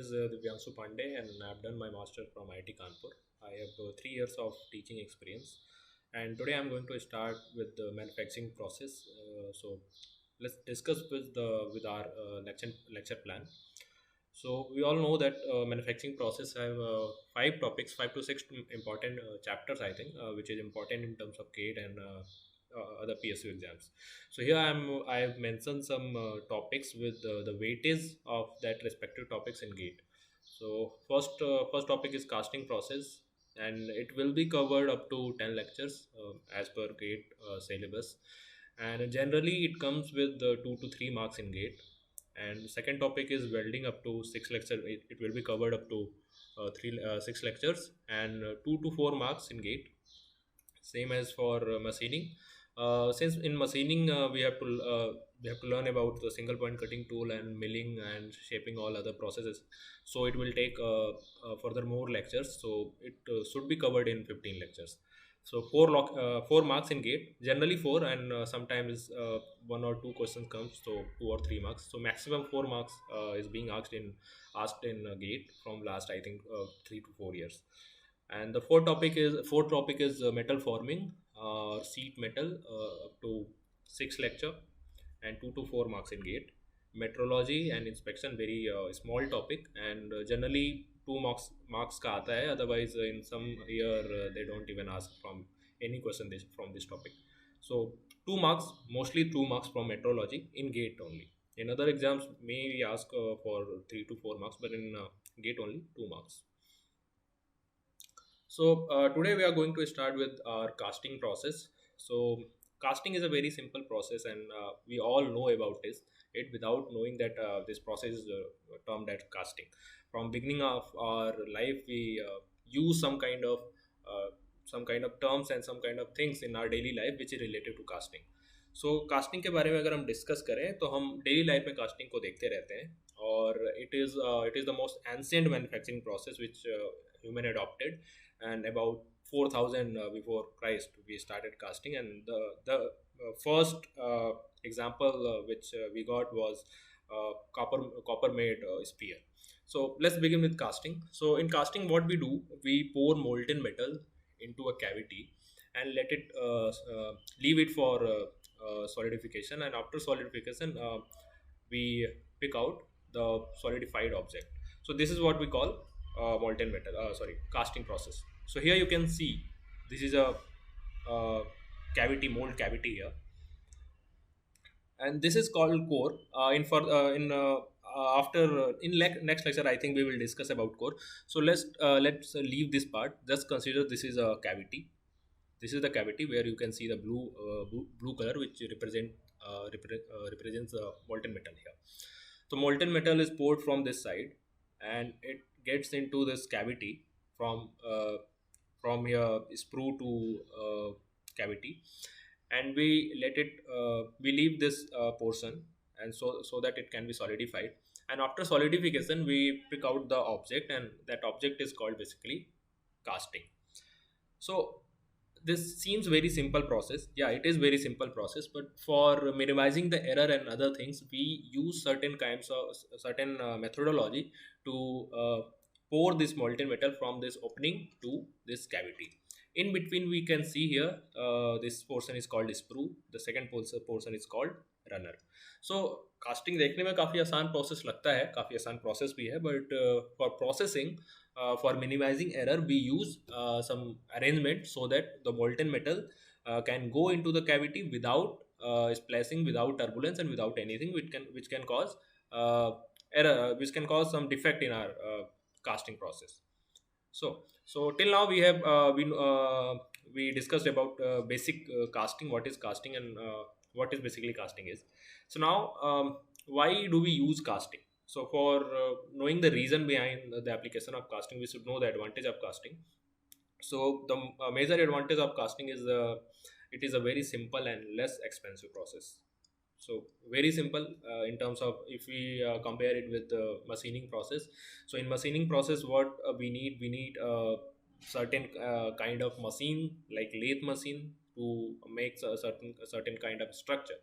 is Divyanshu Pandey, and I've done my master from IIT Kanpur. I have 3 years of teaching experience, and today I'm going to start with the manufacturing process. So let's discuss with our lecture plan. So we all know that manufacturing process have 5 topics, 5 to 6 important chapters, I think, which is important in terms of GATE and other PSU exams. So here I've mentioned some topics with the weightage of that respective topics in GATE. So first topic is casting process, and it will be covered up to 10 lectures as per GATE syllabus. And generally, it comes with 2 to 3 marks in GATE. And second topic is welding up to 6 lectures. It will be covered up to 6 lectures and 2 to 4 marks in GATE. Same as for machining. Since in machining we have to learn about the single point cutting tool and milling and shaping all other processes. So it will take further more lectures. So it should be covered in 15 lectures. So 4 marks in GATE, generally four, and sometimes 1 or 2 questions comes, so 2 or 3 marks. So maximum 4 marks is being asked in GATE from last, I think, 3 to 4 years. And the fourth topic is metal forming, sheet metal, up to 6 lecture and 2 to 4 marks in GATE. Metrology and inspection, very small topic, and generally 2 marks ka aata hai. Otherwise, in some year they don't even ask from any question from this topic. So 2 marks, mostly 2 marks from metrology in GATE only. In other exams may ask for 3 to 4 marks, but in GATE only 2 marks. So today we are going to start with our casting process. So casting is a very simple process, and we all know about it without knowing that this process is termed as casting. From beginning of our life, we use some kind of terms and some kind of things in our daily life which is related to casting. So casting के बारे में अगर हम discuss करें तो हम daily life में casting को देखते रहते हैं. और it is the most ancient manufacturing process which human adopted, and about 4000 before Christ we started casting. And the first example which we got was copper made spear. So let's begin with casting. So in casting, what we do, we pour molten metal into a cavity and let it leave it for solidification, and after solidification we pick out the solidified object. So this is what we call molten metal casting process. So here you can see this is a uh, mold cavity here, and this is called core. In for in after in next lecture I think we will discuss about core. So let's leave this part. Just consider this is a cavity. This is the cavity where you can see the blue color, which represents molten metal here. So molten metal is poured from this side, and it gets into this cavity from here sprue to cavity, and we leave this portion, and so that it can be solidified. And after solidification, we pick out the object, and that object is called basically casting. So this seems very simple process. Yeah, it is very simple process, but for minimizing the error and other things, we use certain kinds of certain methodology to pour this molten metal from this opening to this cavity. In between we can see here, this portion is called sprue, the second portion is called runner. So casting देखने में काफ़ी आसान process लगता है, काफ़ी आसान process भी है, but for processing, for minimizing error, we use some arrangement so that the molten metal can go into the cavity without splashing, without turbulence, and without anything which can cause error, which can cause some defect in our casting process. So till now we discussed about basic casting, what is casting, and what is basically casting is. So now, why do we use casting? So for knowing the reason behind the application of casting, we should know the advantage of casting. So the major advantage of casting is it is a very simple and less expensive process. So very simple in terms of if we compare it with the machining process. So in machining process, what we need certain kind of machine like lathe machine to make a certain kind of structure.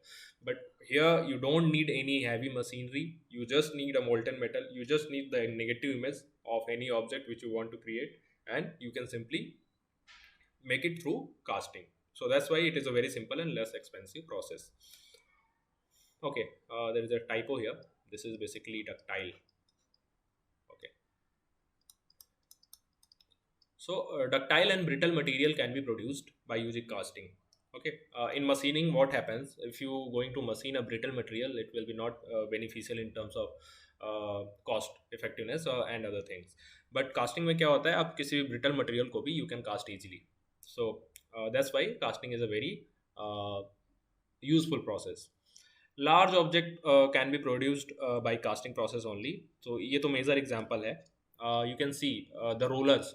But here you don't need any heavy machinery, you just need a molten metal, you just need the negative image of any object which you want to create, and you can simply make it through casting. So that's why it is a very simple and less expensive process. Okay, there is a typo here. This is basically ductile. Okay, so ductile and brittle material can be produced by using casting. Okay, in machining, what happens if you going to machine a brittle material? It will be not beneficial in terms of cost effectiveness and other things. But casting में क्या होता है, आप किसी भी brittle material को भी you can cast easily. So that's why casting is a very useful process. Large object can be produced by casting process only. So ये तो major example है. You can see the rollers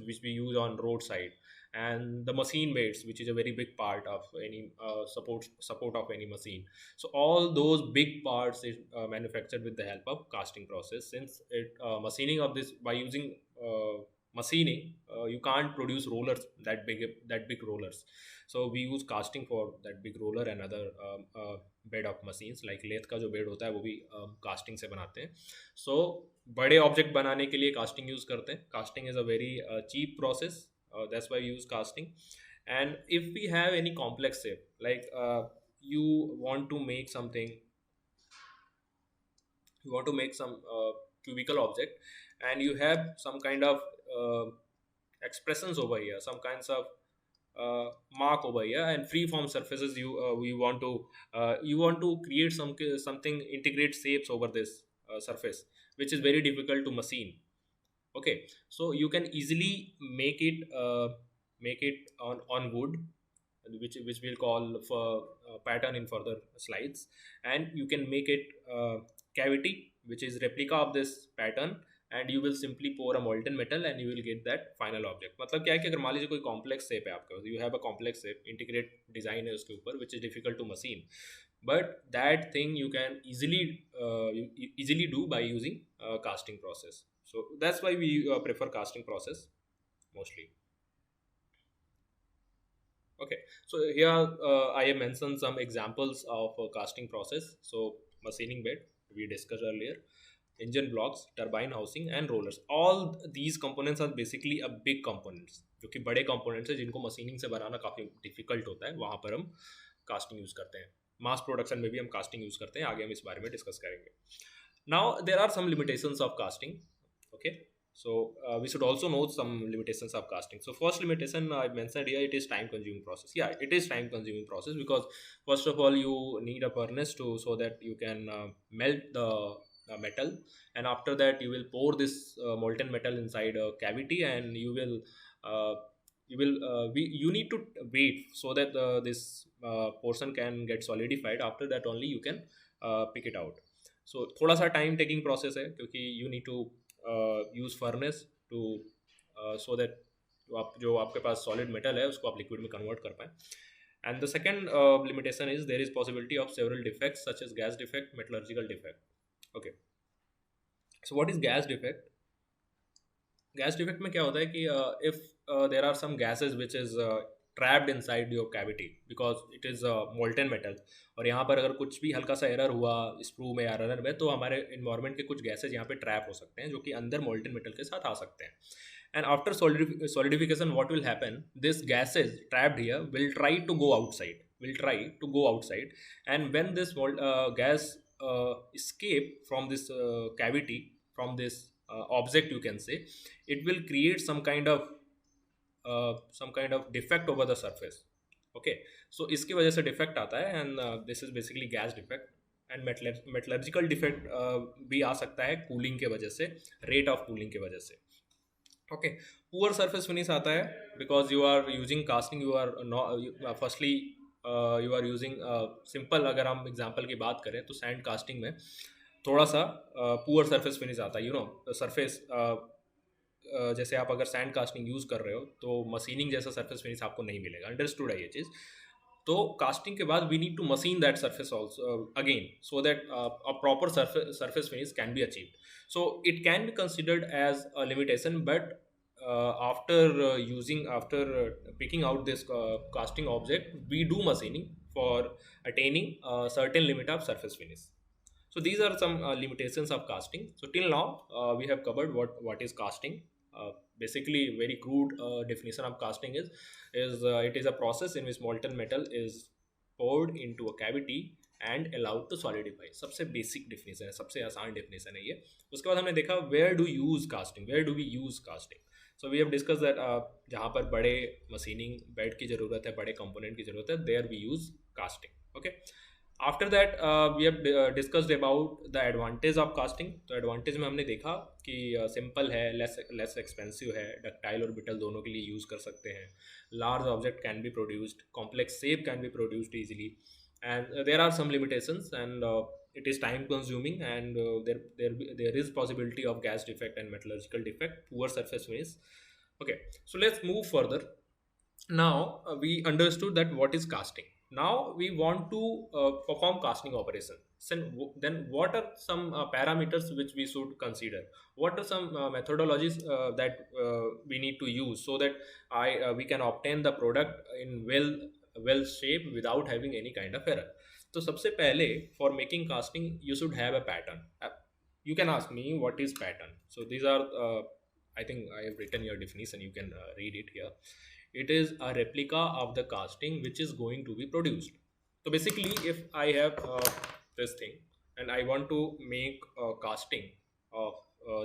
which we use on roadside, and the machine beds, which is a very big part of any support of any machine. So all those big parts is manufactured with the help of casting process. Since machining of this by using machining, you can't produce rollers that big rollers. So we use casting for that big roller and other bed of machines. Like lathe का जो bed होता है वो भी casting से बनाते हैं. So बड़े ऑब्जेक्ट बनाने के लिए कास्टिंग यूज़ करते हैं. Casting is a very cheap process. That's why we use casting. And if we have any complex shape, like you want to make something, you want to make some cubical object, and you have some kind of expressions over here, some kinds of mark over here, and free form surfaces. You want to create something, integrate shapes over this surface, which is very difficult to machine. Okay, so you can easily make it on wood, which we'll call for pattern in further slides. And you can make it cavity, which is replica of this pattern, and you will simply pour a molten metal and you will get that final object. मतलब क्या है कि अगर मान लीजिए कोई complex shape है आपका, you have a complex shape, integrate design है उसके ऊपर, which is difficult to machine, but that thing you can easily do by using casting process. So that's why we prefer casting process mostly. Okay, so here I have mentioned some examples of casting process. So machining bed we discussed earlier, engine blocks, turbine housing and rollers. All these components are basically a big components, जो कि बड़े components है जिनको machining से बनाना काफ़ी difficult होता है. वहाँ पर हम casting use करते हैं. Mass production में भी हम casting use करते हैं. आगे हम इस बारे में discuss करेंगे. Now there are some limitations of casting. Okay, so we should also know some limitations of casting. So first limitation I mentioned here, it is time consuming process. Yeah, it is time consuming process because first of all you need a furnace so that you can melt the metal, and after that you will pour this molten metal inside a cavity, and you need to wait so that this portion can get solidified. After that only you can pick it out. So थोड़ा सा time taking process है क्योंकि you need to use furnace to so that जो आपके पास solid metal है उसको आप liquid में convert कर पाएँ. And the second limitation is there is possibility of several defects such as gas defect, metallurgical defect. Okay, so what is gas defect? Gas defect में क्या होता है कि if there are some gases which is trapped inside your cavity because it is molten metal, और यहाँ पर अगर कुछ भी हल्का सा एरर हुआ स्क्रू में या रनर में तो हमारे इन्वायरमेंट के कुछ गैसेज यहाँ पे ट्रैप हो सकते हैं जो कि अंदर मोल्टन मेटल के साथ आ सकते हैं. And after solidification, what will happen? This gases trapped here will try to go outside. And when this gas escape from this cavity, from this object, you can say, it will create some kind of defect over the surface. Okay, so इसकी वजह से defect आता है, and this is basically gas defect. And metallurgical defect भी आ सकता है cooling के वजह से, रेट ऑफ कूलिंग के वजह से. Okay, poor surface finish आता है because you are using casting, you are you are using simple. अगर हम एग्जांपल की बात करें तो सैंड कास्टिंग में थोड़ा सा poor surface finish आता है. सरफेस जैसे आप अगर सैंड कास्टिंग यूज़ कर रहे हो तो मशीनिंग जैसा सरफेस फिनिश आपको नहीं मिलेगा. अंडरस्टूड है ये चीज़. तो कास्टिंग के बाद we need to machine that surface also again so that a proper surface finish can be achieved. So it can be considered as a limitation, but after picking out this casting object, we do machining for attaining a certain limit of surface finish. So these are some limitations of casting. So till now we have covered what is casting. Basically, very crude definition of casting is it is a process in which molten metal is poured into a cavity and allowed to solidify. सबसे basic definition है, सबसे आसान definition है ये. उसके बाद हमने देखा where do use casting, where do we use casting. So we have discuss that जहाँ पर बड़े मशीनिंग बेड की ज़रूरत है, बड़े कंपोनेंट की ज़रूरत है, there we use casting. Okay. After that we have discussed about the advantage of casting. तो एडवांटेज में हमने देखा कि सिंपल है, लेस एक्सपेंसिव है, डक्टाइल और ब्रिटल दोनों के लिए यूज़ कर सकते हैं, large object can be produced, complex shape can be produced easily, and there are some limitations, and it is time consuming, and there is possibility of gas defect and metallurgical defect, poor surface finish. Okay, so let's move further. Now we understood that what is casting. Now we want to perform casting operation. Then what are some parameters which we should consider? What are some methodologies that we need to use so that we can obtain the product in well shape without having any kind of error? So सबसे पहले for making casting you should have a pattern. You can ask me what is pattern. So these are I think I have written your definition, you can read it here. It is a replica of the casting which is going to be produced. So basically if I have this thing and I want to make a casting of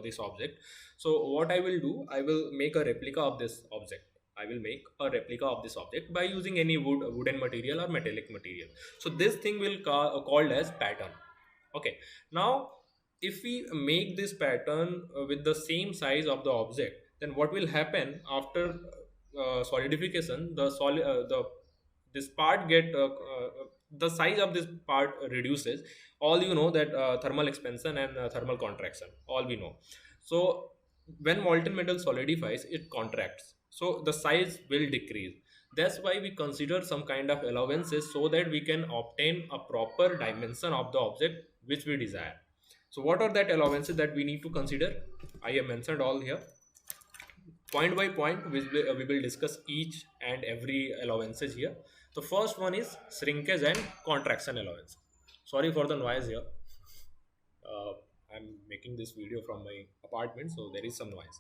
this object, so what I will do, I will make a replica of this object. I will make a replica of this object by using any wooden material or metallic material. So this thing will called as pattern. Okay. Now if we make this pattern with the same size of the object, then what will happen after solidification? This part get the size of this part reduces. All you know that thermal expansion and thermal contraction, all we know. So when molten metal solidifies, it contracts, so the size will decrease. That's why we consider some kind of allowances so that we can obtain a proper dimension of the object which we desire. So what are that allowances that we need to consider? I have mentioned all here. Point by point we will discuss each and every allowances here. The first one is shrinkage and contraction allowance. Sorry for the noise here. I'm making this video from my apartment, so there is some noise.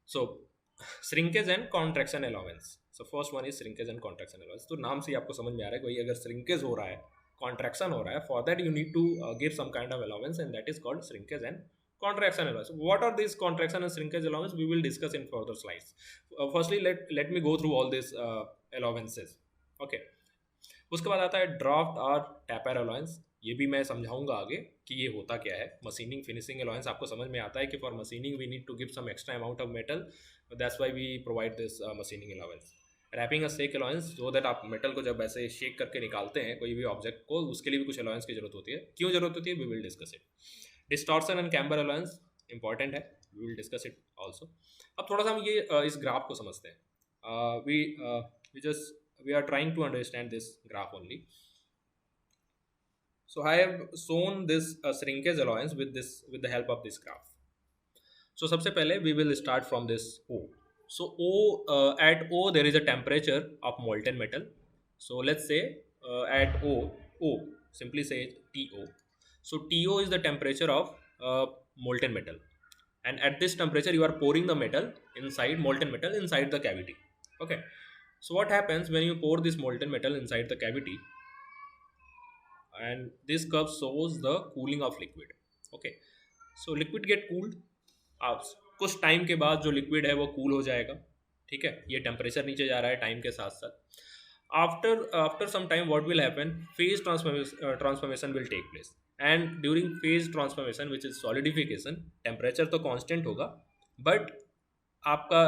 So shrinkage and contraction allowance. So first one is shrinkage and contraction allowance. तो नाम से ही आपको समझ में आ रहा है कि अगर shrinkage हो रहा है, contraction हो रहा है, for that you need to give some kind of allowance, and that is called shrinkage and contraction allowance. What are these contraction and shrinkage allowance? We will discuss in further slides. Firstly, let me go through all these allowances. Okay. उसके बाद आता है draft और tapper allowance. ये भी मैं समझाऊंगा आगे कि ये होता क्या है. मशीनिंग फिनिशिंग अलाउंस आपको समझ में आता है कि for machining we need to give some extra amount of metal, that's why we provide this machining allowance. Rapping a shake allowance, so that आप मेटल को जब ऐसे शेक करके निकालते हैं कोई भी ऑब्जेक्ट को, उसके लिए भी कुछ अलाउंस की जरूरत होती है. क्यों जरूरत होती है, we will discuss it. Distortion and camber allowance important है, we will discuss it also. अब थोड़ा सा हम ये इस ग्राफ को समझते हैं. We are trying to understand this graph only. So I have shown this shrinkage allowance with the help of this graph. So सबसे पहले we will start from this O. So at O there is a temperature of molten metal. So let's say at O simply say TO. So TO is the temperature of molten metal, and at this temperature you are pouring the molten metal inside the cavity. Okay. So what happens when you pour this molten metal inside the cavity, and this curve shows the cooling of liquid. Okay, so liquid get cooled. अब कुछ time के बाद जो liquid है वो cool हो जाएगा. ठीक है, ये टेम्परेचर नीचे जा रहा है टाइम के साथ साथ. After some time what will happen, phase transformation will take place, and during phase transformation which is solidification, temperature तो कांस्टेंट होगा, बट आपका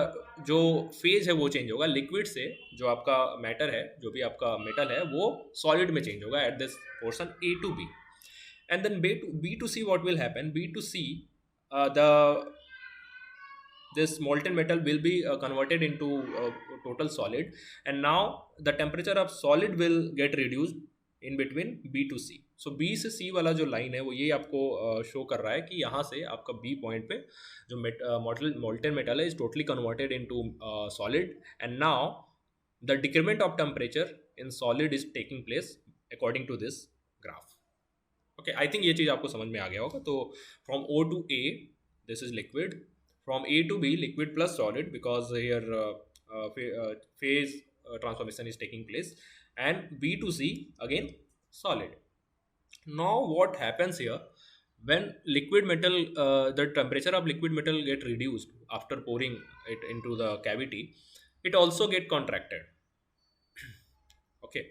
जो फेज है वो चेंज होगा. लिक्विड से जो आपका मैटर है, जो भी आपका मेटल है, वो सॉलिड में चेंज होगा at this portion A to B. And then B to C what will happen, B to C this molten metal will be converted into total solid, and now the temperature of solid will get reduced in between B to C. So B से C वाला जो line है वो ये आपको show कर रहा है कि यहाँ से आपका बी पॉइंट पे जो मोल्टेन मेटल है is totally converted into solid, and now the decrement of temperature in solid is taking place according to this graph. Okay, I think ये चीज़ आपको समझ में आ गया होगा. तो from O to A this is liquid, from A to B liquid plus solid because here phase transformation is taking place, and B to C again solid. Now what happens here, when liquid metal the temperature of liquid metal get reduced after pouring it into the cavity, it also get contracted. Okay,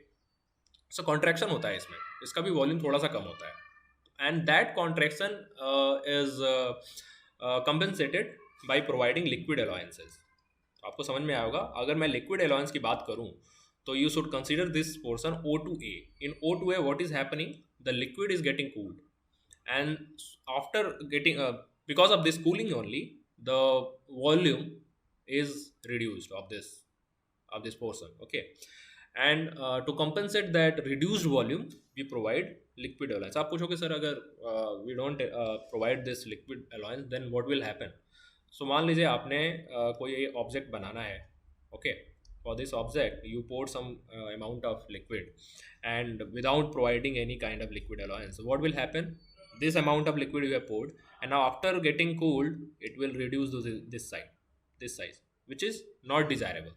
so contraction होता है इसमें, इसका भी volume थोड़ा सा कम होता है, and that contraction is compensated by providing liquid allowances. आपको समझ में आएगा. अगर मैं liquid allowance की बात करूं तो you should consider this portion O2A. In O2A what is happening, the liquid is getting cooled, and after getting because of this cooling only the volume is reduced of this portion. Okay, and to compensate that reduced volume we provide liquid allowance. आप पूछोगे sir अगर we don't provide this liquid allowance then what will happen? So मान लीजिए आपने कोई object बनाना है. Okay, for this object you poured some amount of liquid, and without providing any kind of liquid allowance, what will happen? This amount of liquid you have poured, and now after getting cooled it will reduce to this size, which is not desirable.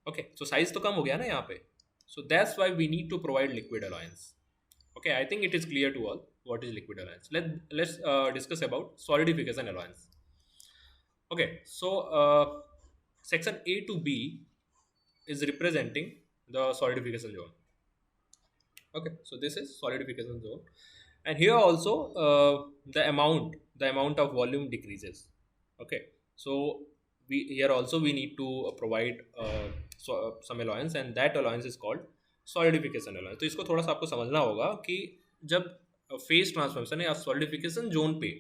Okay, so size तो कम हो गया ना यहाँ पे. So that's why we need to provide liquid allowance. Okay, I think it is clear to all what is liquid allowance. Let's discuss about solidification allowance. Okay, so section A to B is representing the solidification zone. Okay, so this is solidification zone, and here also the amount of volume decreases. Okay, so here also we need to provide some allowance, and that allowance is called solidification allowance. तो इसको थोड़ा सा आपको समझना होगा कि जब phase transformation या सॉलिडिफिकेशन जोन पे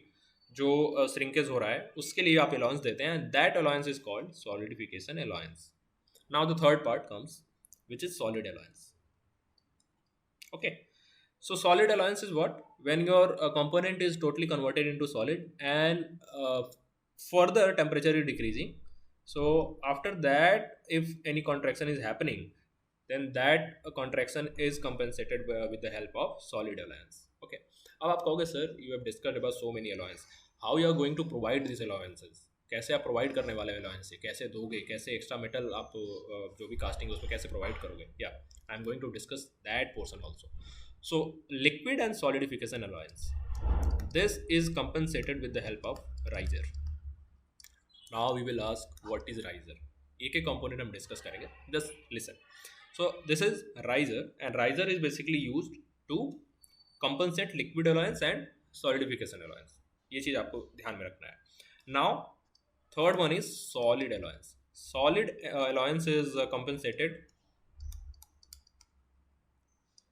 जो श्रिंकेज हो रहा है उसके लिए आप अलाउंस देते हैं, that allowance is called solidification allowance. Now the third part comes which is solid allowance. Okay, so solid allowance is what, when your component is totally converted into solid and further temperature is decreasing, so after that if any contraction is happening then that contraction is compensated with the help of solid allowance. Okay, अब आप कहोगे sir you have discussed about so many allowance, how you are going to provide these allowances? कैसे आप provide करने वाले allowance है, कैसे दोगे, कैसे एक्स्ट्रा मेटल आप जो भी कास्टिंग है उसमें कैसे प्रोवाइड करोगे? या I am going to discuss that portion also. So liquid and solidification allowance, this is compensated with the help of riser. Now we will ask what is riser. एक एक कंपोनेंट हम discuss करेंगे, just listen. So this is riser, and riser is basically used to compensate liquid allowance and solidification allowance. ये चीज़ आपको ध्यान में रखना है. Now third one is solid allowance. Solid allowance is compensated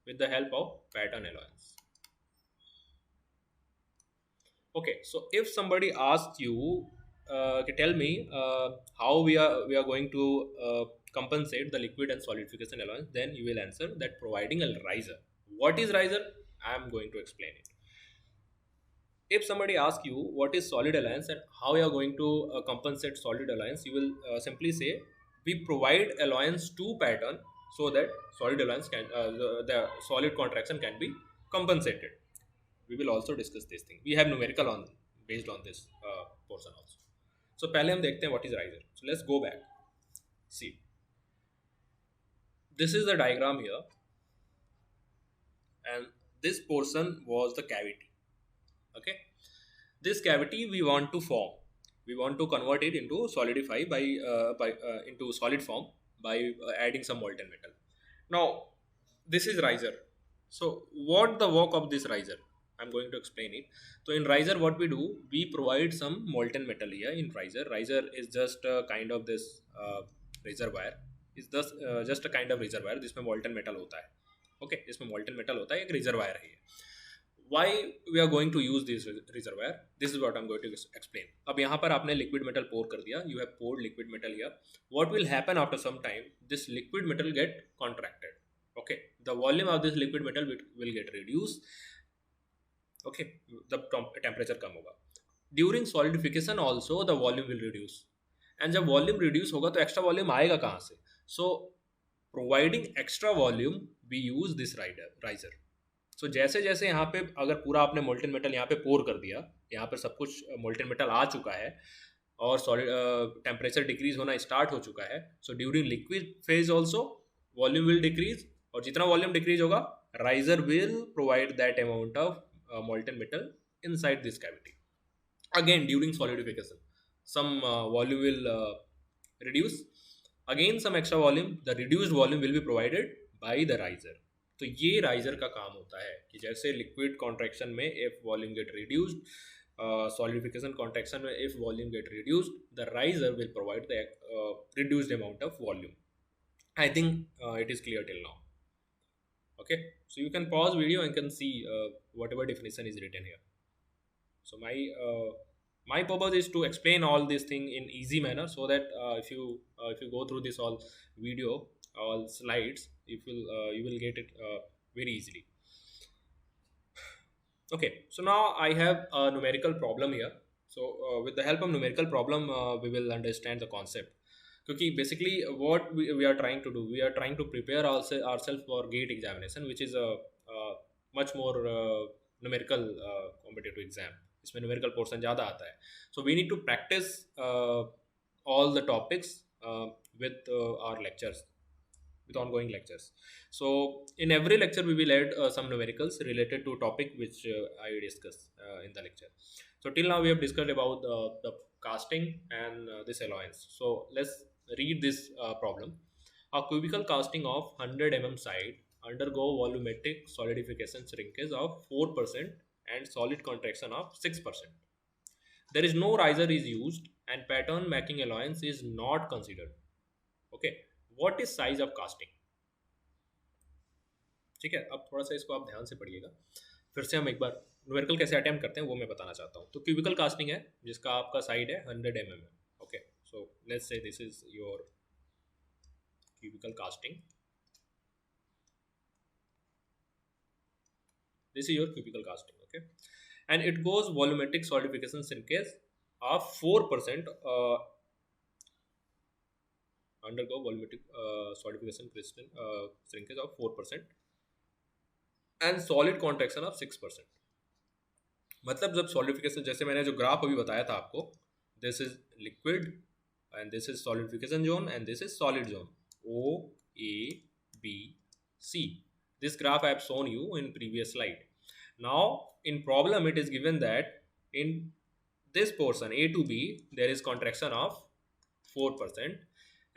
with the help of pattern allowance. Okay, so if somebody asks you tell me how we are going to compensate the liquid and solidification allowance, then you will answer that providing a riser. What is riser? I am going to explain it. If somebody asks you what is solid allowance and how you are going to compensate solid allowance, you will simply say we provide allowance to pattern so that solid allowance can the solid contraction can be compensated. We will also discuss this thing. We have numerical on based on this portion also. So पहले हम देखते हैं what is riser. So let's go back. See, this is the diagram here, and this portion was the cavity. Okay, this cavity we want to form, we want to convert it into solidify by into solid form by adding some molten metal. Now this is riser. So what the work of this riser? I'm going to explain it. So in riser what we do, we provide some molten metal here in riser. Riser is just a kind of this reservoir, is just a kind of reservoir जिसमें molten metal होता है. Okay, इसमें molten metal होता है, एक reservoir है. Why we are going to use this reservoir? This is what I'm going to explain. अब यहाँ पर आपने liquid metal pour कर दिया. You have poured liquid metal here. What will happen after some time? This liquid metal get contracted. Okay, the volume of this liquid metal will get reduced. Okay, the temperature कम होगा. During solidification also the volume will reduce. And जब volume reduce होगा तो extra volume आएगा कहाँ से? So providing extra volume we use this riser. So जैसे जैसे यहाँ पे अगर पूरा आपने molten metal यहाँ पे pour कर दिया, यहाँ पर सब कुछ molten metal आ चुका है और solid temperature decrease होना start हो चुका है. So during liquid phase also volume will decrease, और जितना volume decrease होगा riser will provide that amount of molten metal inside this cavity. Again during solidification some volume will reduce, again some extra volume, the reduced volume will be provided by the riser. तो ये riser का काम होता है कि जैसे liquid contraction में if volume get reduced, solidification contraction में if volume get reduced, the riser will provide the reduced amount of volume. I think it is clear till now. Okay, so you can pause video and can see whatever definition is written here. So my purpose is to explain all this thing in easy manner, so that if you go through this all video, all slides, you will get it very easily. Okay, so now I have a numerical problem here. So with the help of numerical problem we will understand the concept. Because basically what we are trying to do, we are trying to prepare ourselves for GATE examination, which is a much more numerical competitive exam. इसमें numerical portion ज़्यादा आता है. So we need to practice all the topics with our lectures, with ongoing lectures. So in every lecture we will add some numericals related to topic which I discuss in the lecture. So till now we have discussed about the casting and this allowance. So let's read this problem. A cubical casting of 100 mm side undergo volumetric solidification shrinkage of 4% and solid contraction of 6%. There is no riser is used and pattern making allowance is not considered. Okay, what is size of casting? ठीक है, अब थोड़ा सा इसको आप ध्यान से पढ़िएगा. फिर से हम एक बार न्यूमेरिकल कैसे अटेम्प्ट करते हैं वो मैं बताना चाहता हूँ. तो क्यूबिकल कास्टिंग है जिसका आपका साइड है 100 mm. Okay, so let's say this is your cubical casting. This is your cubical casting. Okay, and it goes volumetric solidification shrinkage of 4%, undergo volumetric solidification shrinkage of 4% and solid contraction of 6%. मतलब जब solidification, जैसे मैंने जो graph अभी बताया था आपको, this is liquid and this is solidification zone and this is solid zone, O A B C. This graph I have shown you in previous slide. Now in problem it is given that in this portion A to B there is contraction of 4%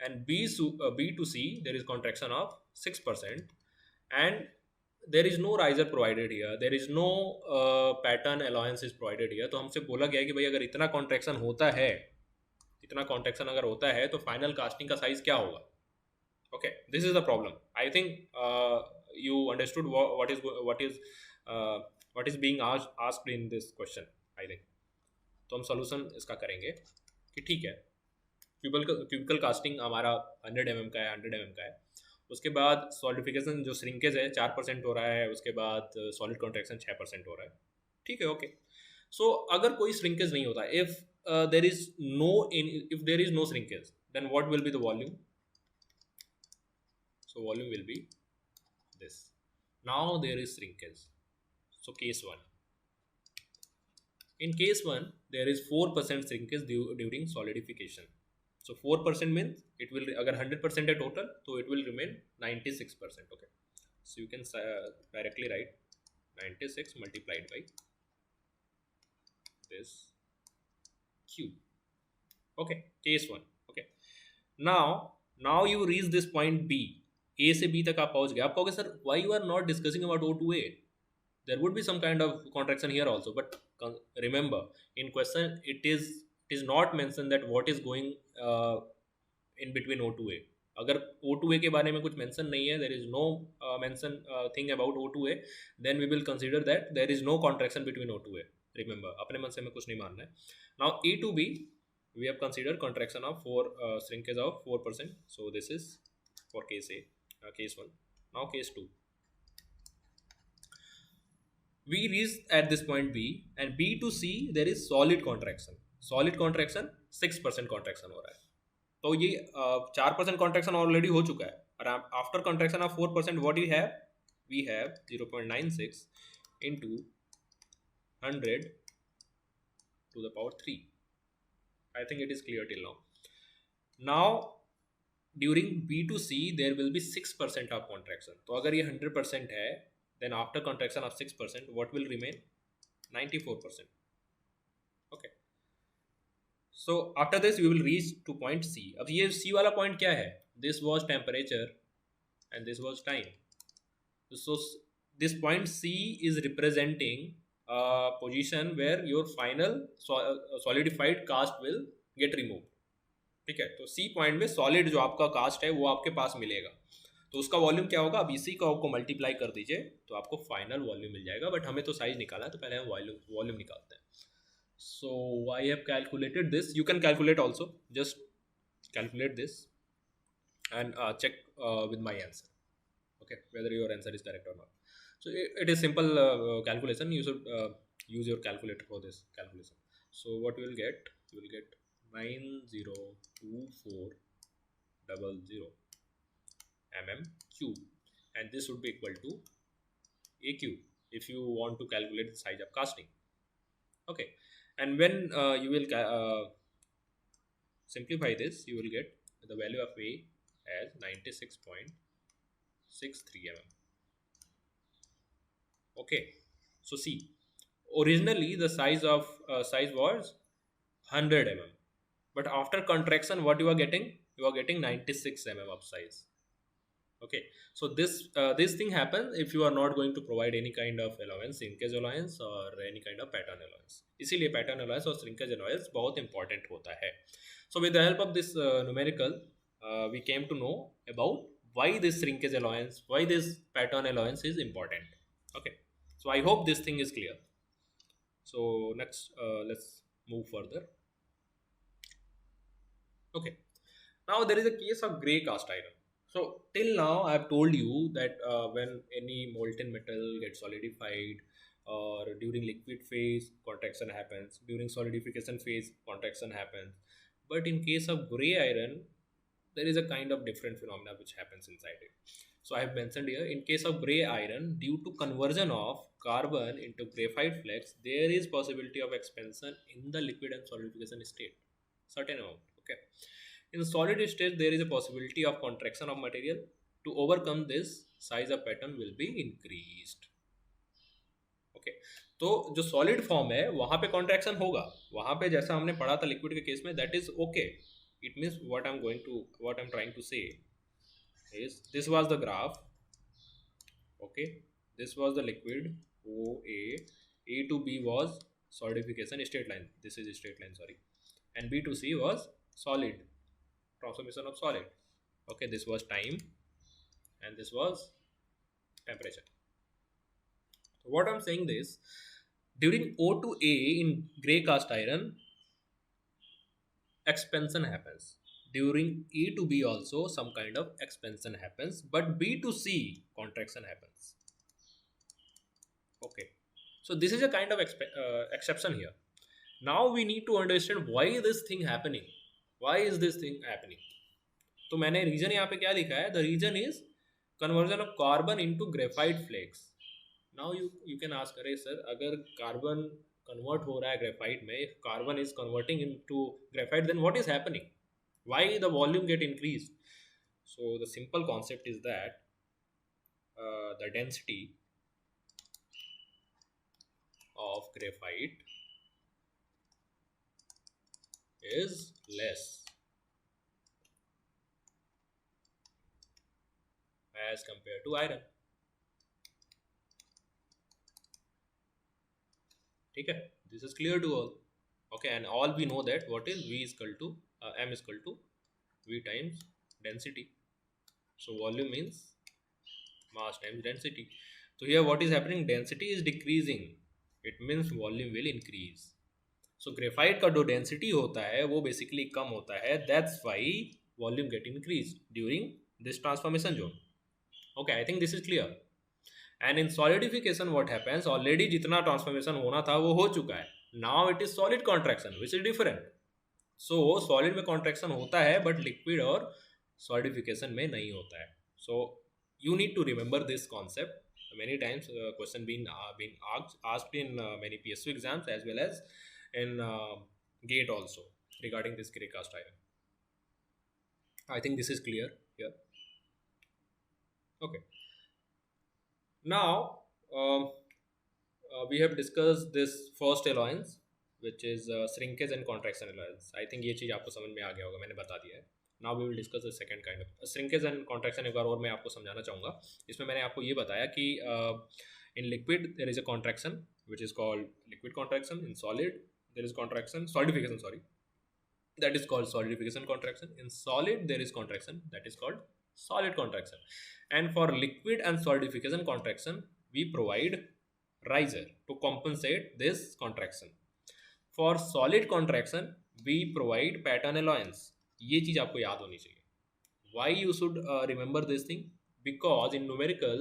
and B to C there is contraction of 6%, and there is no riser provided here, there is no pattern allowance is provided here. तो हमसे बोला गया है कि भाई अगर इतना contraction होता है, इतना कॉन्ट्रैक्शन अगर होता है तो फाइनल कास्टिंग का साइज क्या होगा. Okay, this is the problem. I think you understood what is being asked in this question. I think तो हम solution इसका करेंगे कि ठीक है, क्यूबिकल कास्टिंग हमारा 100 mm का है, 100 mm का है. उसके बाद सॉलिडिफिकेशन जो श्रिंकेज है 4% हो रहा है, उसके बाद सॉलिड कॉन्ट्रैक्शन 6% हो रहा है. ठीक है, ओके. सो अगर कोई श्रिंकेज नहीं होता, if there is no shrinkage, then what will be the volume. So volume will be this. Now there is shrinkage. So case 1. In case 1, there is 4% shrinkage during solidification. So 4% means it will, अगर 100% है total, तो it will remain 96%. Okay. So you can directly write 96 multiplied by this Q. Okay. Case 1. Okay. Now you reach this point B. A से B तक आप पहुंच गए. आप कहोगे sir why you are not discussing about O2A? There would be some kind of contraction here also, but remember in question it is not mentioned that what is going in between O2A. अगर O2A के बारे में कुछ mention नहीं है, there is no mention thing about O2A, then we will consider that there is no contraction between O2A. Remember, अपने मन से हमें कुछ नहीं मानना है. Now A to B we have considered contraction of shrinkage of 4%. So this is for case A. Case 1. Now case 2. We reached at this point B, and B to C there is solid contraction. Solid contraction 6% contraction हो रहा है. तो ये 4% contraction already हो चुका है. और after contraction of 4%, what do we have 0.96 into 100 to the power 3. I think it is clear till now. Now during B to C there will be 6% of contraction. तो अगर ये 100% है, then after contraction of 6%, what will remain? 94%. Okay. So after this we will reach to point C. अब ये C वाला point क्या है? This was temperature and this was time. So this point C is representing a position where your final solidified cast will get removed. ठीक है, तो C point में solid जो आपका कास्ट है वो आपके पास मिलेगा. तो उसका वॉल्यूम क्या होगा? अब इसी का आपको मल्टीप्लाई कर दीजिए तो आपको फाइनल वॉल्यूम मिल जाएगा. बट हमें तो साइज निकालना है, तो पहले हम वॉल्यूम निकालते हैं. So I have calculated this. You can calculate also. Just calculate this and check with my answer. Okay, whether your answer is correct or not. So it is simple calculation. You should use your calculator for this calculation. So what you will get? You will get 902400 mm cube, and this would be equal to a cube if you want to calculate the size of casting. Okay, and when you will simplify this, you will get the value of A as 96.63 mm. Okay, so see, originally the size was 100 mm, but after contraction what you are getting? You are getting 96 mm of size. Okay, so this thing happens if you are not going to provide any kind of allowance, shrinkage allowance or any kind of pattern allowance. इसीलिए pattern allowance और shrinkage allowance बहुत important होता है. So with the help of this numerical, we came to know about why this shrinkage allowance, why this pattern allowance is important. Okay, so I hope this thing is clear. So next let's move further. Okay, now there is a case of gray cast iron. So till now I have told you that when any molten metal gets solidified, or during liquid phase contraction happens, during solidification phase contraction happens, but in case of gray iron there is a kind of different phenomena which happens inside it. So I have mentioned here, in case of gray iron, due to conversion of carbon into graphite flakes, there is possibility of expansion in the liquid and solidification state, certain amount. Okay, in solid state there is a possibility of contraction of material. To overcome this, size of pattern will be increased. Okay, तो जो solid form है वहाँ पे contraction होगा, वहाँ पे जैसा हमने पढ़ा था liquid के केस में, that is okay. It means what I'm trying to say is, this was the graph. Okay, this was the liquid OA. A to B was solidification straight line. This is a straight line, sorry. And B to C was solid, transformation of solid. Okay, this was time and this was temperature. So what I'm saying is, during O to A in gray cast iron, expansion happens. During E to B also some kind of expansion happens, but B to C contraction happens. Okay, so this is a kind of exception here. Now we need to understand why this thing happening. Why is this thing happening? तो मैंने reason यहाँ पे क्या लिखा है? The reason is conversion of carbon into graphite flakes. Now you can ask, अरे sir अगर carbon convert हो रहा है ग्रेफाइट में, if carbon is converting into graphite, then what is happening? Why the volume get increased? So the simple concept is that the density of graphite is less as compared to iron. ठीक है, this is clear to all. Okay, and all we know that what is V is equal to M is equal to V times density. So volume means mass times density. So here what is happening? Density is decreasing. It means volume will increase. So graphite का जो density होता है वो basically कम होता है. That's why volume get increased during this transformation zone. Okay, I think this is clear. And in solidification what happens, already जितना transformation होना था वो हो चुका है. Now it is solid contraction which is different. So solid में contraction होता है but liquid और solidification में नहीं होता है. So you need to remember this concept. Many times question been asked in many PSU exams as well as in GATE also regarding this Cray cast iron. I think this is clear here. Okay. Now we have discussed this first alloyance which is shrinkage and contraction alloyance. I think ये चीज़ आपको समझ में आ गया होगा, मैंने बता दिया है. Now we will discuss the second kind of shrinkage and contraction. एक बार और मैं आपको समझाना चाहूँगा. इसमें मैंने आपको ये बताया कि in liquid there is a contraction which is called liquid contraction. In solid there is contraction, solidification, sorry, that is called solidification contraction. In solid there is contraction, that is called solid contraction. And for liquid and solidification contraction we provide riser to compensate this contraction. For solid contraction we provide pattern alloyance. ये चीज आपको याद होनी चाहिए. Why you should remember this thing? Because in numerical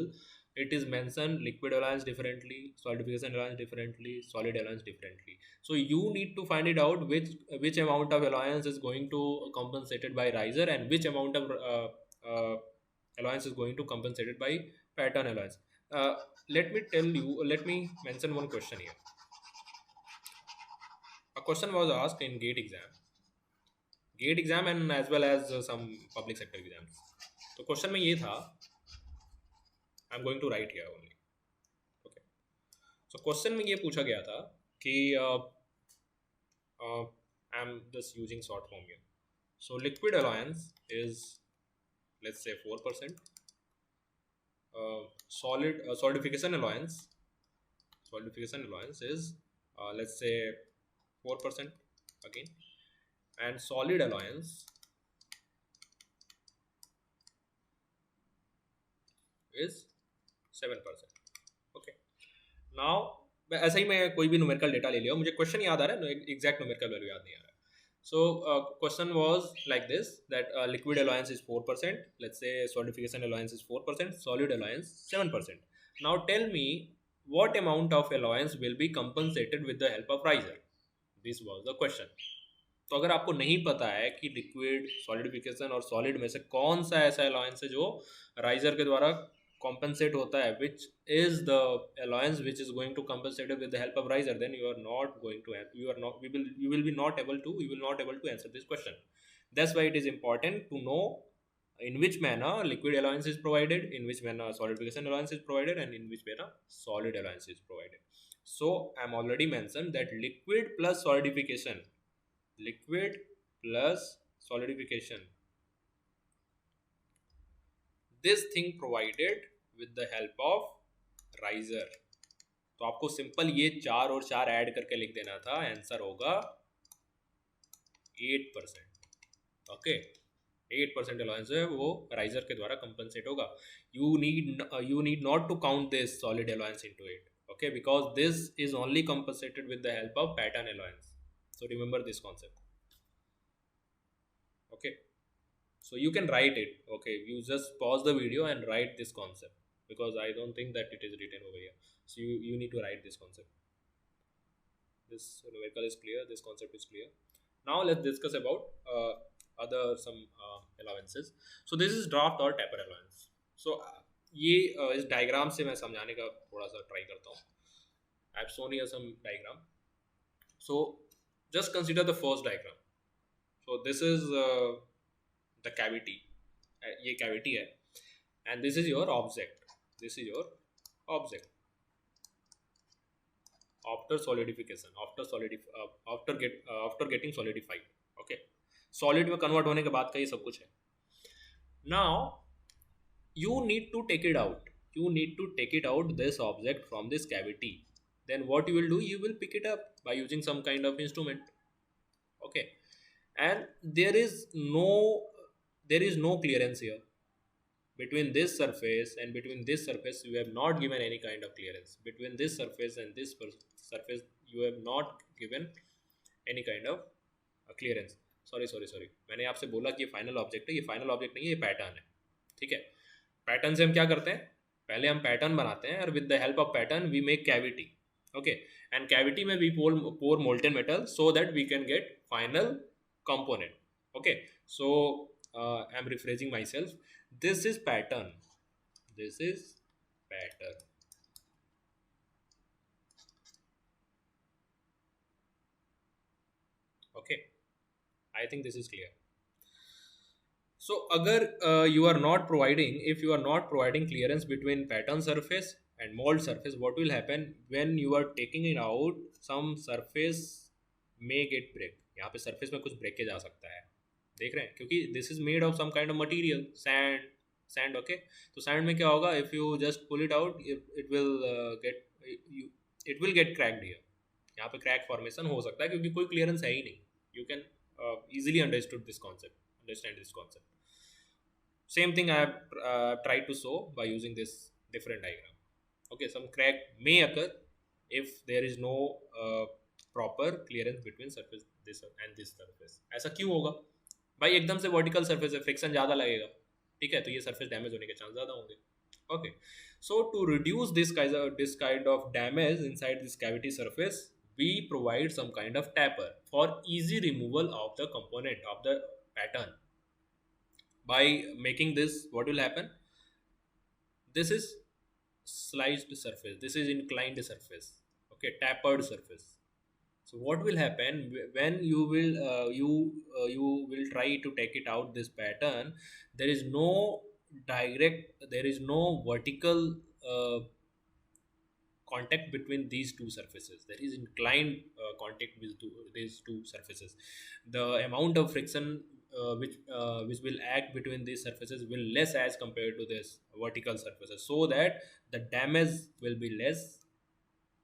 it is mentioned liquid alloyance differently, solidification alloyance differently, solid alloyance differently. So you need to find it out which amount of alloyance is going to compensated by riser and which amount of alloyance is going to compensated by pattern alloyance. Let me mention one question here. A question was asked in GATE exam and as well as some public sector exams. तो question में ये था, I'm going to write here only. Okay. So question में ये पूछा गया था कि I'm just using short form here. So liquid alloyance is let's say 4%. Solidification alloyance is let's say 4% again, and solid alloyance is 7%. Okay. Now ऐसा ही मैं कोई भी न्यूमेरिकल डेटा ले लिया, मुझे क्वेश्चन याद आ रहा है, एग्जैक्ट न्यूमेरिकल वैल्यू याद नहीं आ रहा है. So question was like this, that liquid alloyance is 4%, let's say solidification alloyance is 4%, solid alloyance 7%. Now tell me what amount of alloyance will be compensated with the help of riser. This was the question. तो अगर आपको नहीं पता है कि liquid, solidification और solid में से कौन सा ऐसा अलायंस है जो राइजर के द्वारा compensate होता है, which is the alloyance which is going to compensate with the help of riser, then you will be not able to answer this question. That's why it is important to know in which manner liquid alloyance is provided, in which manner solidification alloyance is provided, and in which manner solid alloyance is provided. So I'm already mentioned that liquid plus solidification, this thing provided with the help of riser. तो आपको simple ये 4 और 4 add करके लिख देना था, answer होगा 8%. Okay, 8% allowance है वो राइजर के द्वारा कंपनसेट होगा. You need not to count this solid allowance into it, okay, because this is only compensated with the help of pattern allowance. So remember this concept. Okay, so you can write it. Okay, you just pause the video and write this concept, because I don't think that it is written over here. So you need to write this concept. This numerical is clear, this concept is clear. Now let's discuss about other some allowances. So this is draft or taper allowance. So ये इस diagram से मैं समझाने का थोड़ा सा try करता हूँ. I have shown here some diagram. So just consider the first diagram. So this is the cavity. ये कैविटी है and this is your object. After solidification, after getting solidified. Okay, solid में convert होने के बाद का ये सब कुछ है. Now you need to take it out this object from this cavity. Then what you will do, you will pick it up by using some kind of instrument. Okay, and there is no clearance here between this surface and between this surface. You have not given any kind of clearance between this surface and this surface. You have not given any kind of clearance. sorry मैंने आपसे बोला कि ये final object है, ये final object नहीं है, ये पैटर्न है. ठीक है, पैटर्न से हम क्या करते हैं, पहले हम पैटर्न बनाते हैं और with the help of pattern we make cavity. Okay, and cavity में we pour molten metal so that we can get final component. Okay, so I'm rephrasing myself. This is pattern. This is pattern. Okay, I think this is clear. So agar you are not providing, if you are not providing clearance between pattern surface and mold surface, what will happen when you are taking it out, some surface may get break. यहाँ पे surface में कुछ breakage आ सकता है, देख रहे हैं, क्योंकि this is made of some kind of material, sand. Okay, तो sand में क्या होगा, if you just pull it out, it will get you, it will get cracked here. यहाँ पे crack formation हो सकता है क्योंकि कोई clearance है ही नहीं. You can easily understand this concept. Same thing I have tried to show by using this different diagram. Okay, some crack may occur if there is no proper clearance between surface this and this surface. ऐसा क्यों होगा भाई, एकदम से vertical surface है, friction ज़्यादा लगेगा, ठीक है, तो ये सरफेस डैमेज होने के चांस ज़्यादा होंगे. Okay, so to reduce this kind of damage inside this cavity surface, we provide some kind of tapper for easy removal of the component of the pattern. By making this, what will happen, this is sliced surface, this is inclined surface, okay, tapered surface. So what will happen when you will try to take it out this pattern, there is no vertical contact between these two surfaces, there is inclined contact with these two surfaces. The amount of friction which will act between these surfaces will less as compared to this vertical surfaces, so that the damage will be less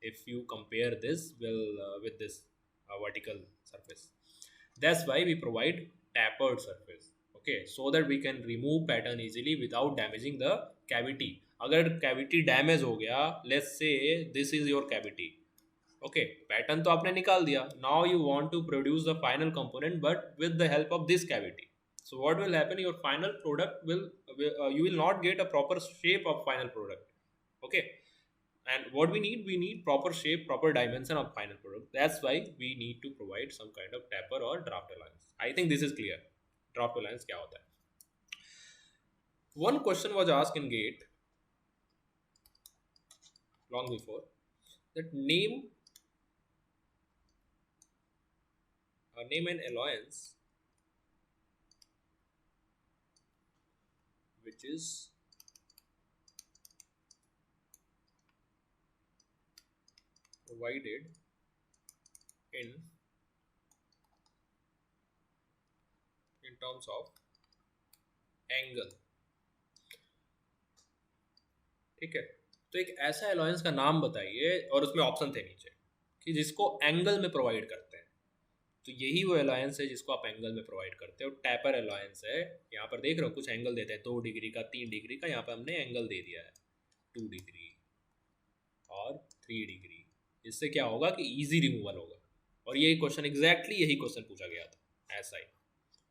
if you compare this with this vertical surface. That's why we provide tapered surface, okay, so that we can remove pattern easily without damaging the cavity. अगर cavity damage हो गया, let's say this is your cavity, okay, pattern तो आपने निकाल दिया, now you want to produce the final component but with the help of this cavity. So what will happen, your final product will you will not get a proper shape of final product. Okay, and what we need proper shape, proper dimension of final product. That's why we need to provide some kind of taper or draft alliance. I think this is clear. Draft alliance क्या होता है? One question was asked in GATE long before, that name an alliance which is provided in terms of angle. ठीक है, तो एक ऐसा alliance का नाम बताइए, और उसमें ऑप्शन थे नीचे कि जिसको एंगल में प्रोवाइड करते हैं. तो यही वो अलायंस है जिसको आप एंगल में प्रोवाइड करते हो. टैपर अलायंस है. यहाँ पर देख रहे हो कुछ एंगल देते हैं, 2 डिग्री का, 3 डिग्री का. यहाँ पर हमने एंगल दे दिया है 2 डिग्री और 3 डिग्री. इससे क्या होगा कि इजी रिमूवल होगा. और यही क्वेश्चन, एग्जैक्टली यही क्वेश्चन पूछा गया था ऐसा ही.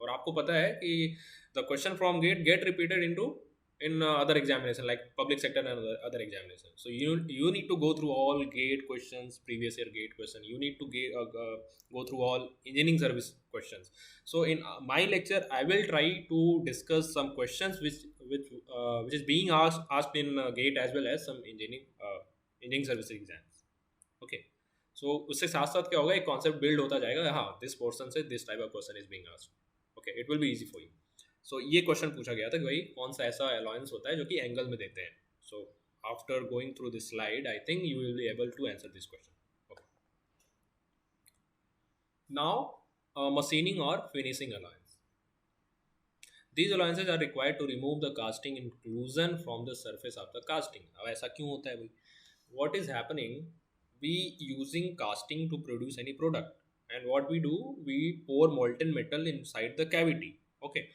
और आपको पता है कि the question from get repeated in other examination like public sector and other examination. So you need to go through all gate questions, previous year gate question. You need to go through all engineering service questions. So in my lecture I will try to discuss some questions which is being asked in gate as well as some engineering service exams. Okay, so उससे साथ साथ क्या होगा, एक concept build होता जाएगा. हाँ, this portion से this type of question is being asked. Okay, it will be easy for you. So ये क्वेश्चन पूछा गया था कि भाई कौन सा ऐसा अलायंस होता है जो कि एंगल में देते हैं. So after going through this slide I think you will be able to answer this question. Okay, now machining और finishing allowance. These allowances are required to remove the casting inclusion from the surface of the casting. अब ऐसा क्यों होता है भाई? What is happening? We using casting to produce any product, and what we do, we pour molten metal inside the cavity. Okay.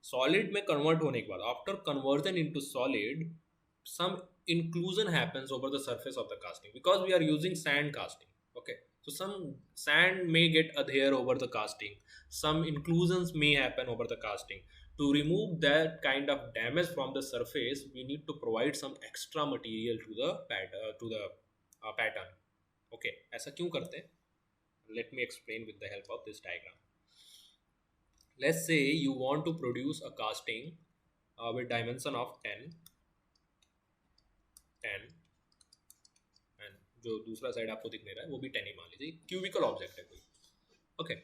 Solid में convert होने के बाद, after conversion into solid, some inclusion happens over the surface of the casting because we are using sand casting. Okay, so some sand may get adhere over the casting, some inclusions may happen over the casting, To remove that kind of damage from the surface, we need to provide some extra material to the pattern. Okay, ऐसा क्यों करते हैं? Let me explain with the help of this diagram. Let's say you want to produce a casting with dimension of 10, 10, and जो दूसरा side आपको दिख नहीं रहा है वो भी 10 ही मान लीजिए, क्यूबिकल ऑब्जेक्ट है कोई. Okay,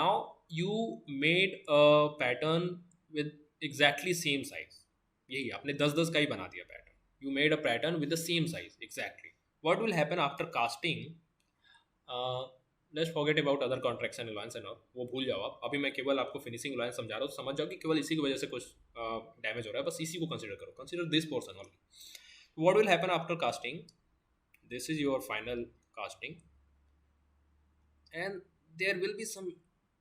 now you made a pattern with exactly same size. यही आपने 10-10 का ही बना दिया pattern. You made a pattern with the same size exactly. What will happen after casting? Let's forget about other contraction allowance and all, वो भूल जाओ आप. अभी मैं केवल आपको फिनिशिंग अलाउंस समझा रहा हूँ, समझ जाओ कि केवल इसी की वजह से कुछ डैमेज हो रहा है, बस इसी को कंसिडर करो. Consider this portion only. What will happen after casting? This is your final casting and there will be some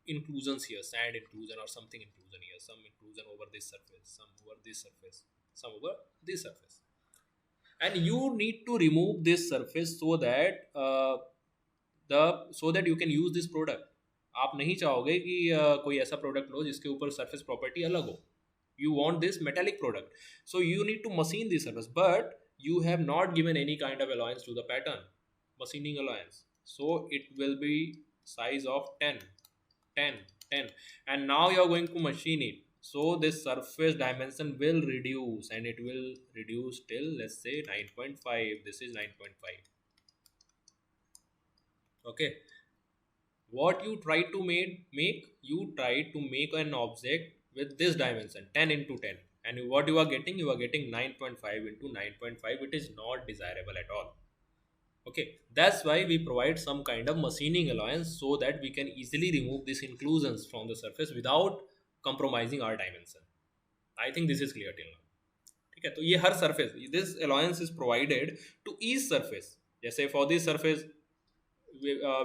inclusions here, sand inclusion or something inclusion here, some inclusion over this surface, some over this surface, some over this surface, and you need to remove this surface so that so that you can use this product. आप नहीं चाहोगे कि कोई ऐसा product लो जिसके ऊपर surface property अलग हो. You want this metallic product, so you need to machine this surface, but you have not given any kind of allowance to the pattern, machining allowance, so it will be size of 10, 10, 10, and now you are going to machine it, so this surface dimension will reduce, and it will reduce till, let's say, 9.5. This is 9.5. Okay, what you try to make, you try to make an object with this dimension 10 into 10, and what you are getting, 9.5 into 9.5. It is not desirable at all. Okay, that's why we provide some kind of machining allowance so that we can easily remove these inclusions from the surface without compromising our dimension. I think this is clear till now. ठीक है, तो ये हर surface, this allowance is provided to each surface. जैसे for this surface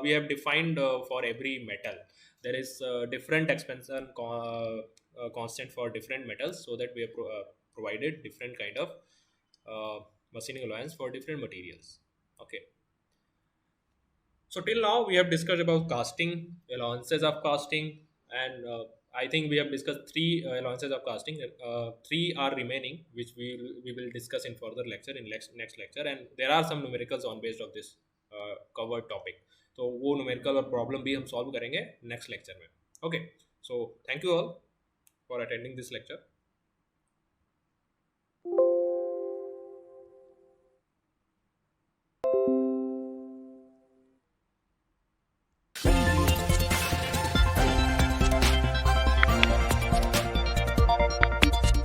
we have defined for every metal there is different expansion constant for different metals, so that we have provided different kind of machining allowance for different materials. Okay, so till now we have discussed about casting, allowances of casting, and I think we have discussed three allowances of casting. Three are remaining, which we will discuss in further lecture, in next lecture, and there are some numericals on based of this covered topic. तो वो numerical और problem भी हम solve करेंगे next lecture में. Okay, so thank you all for attending this lecture.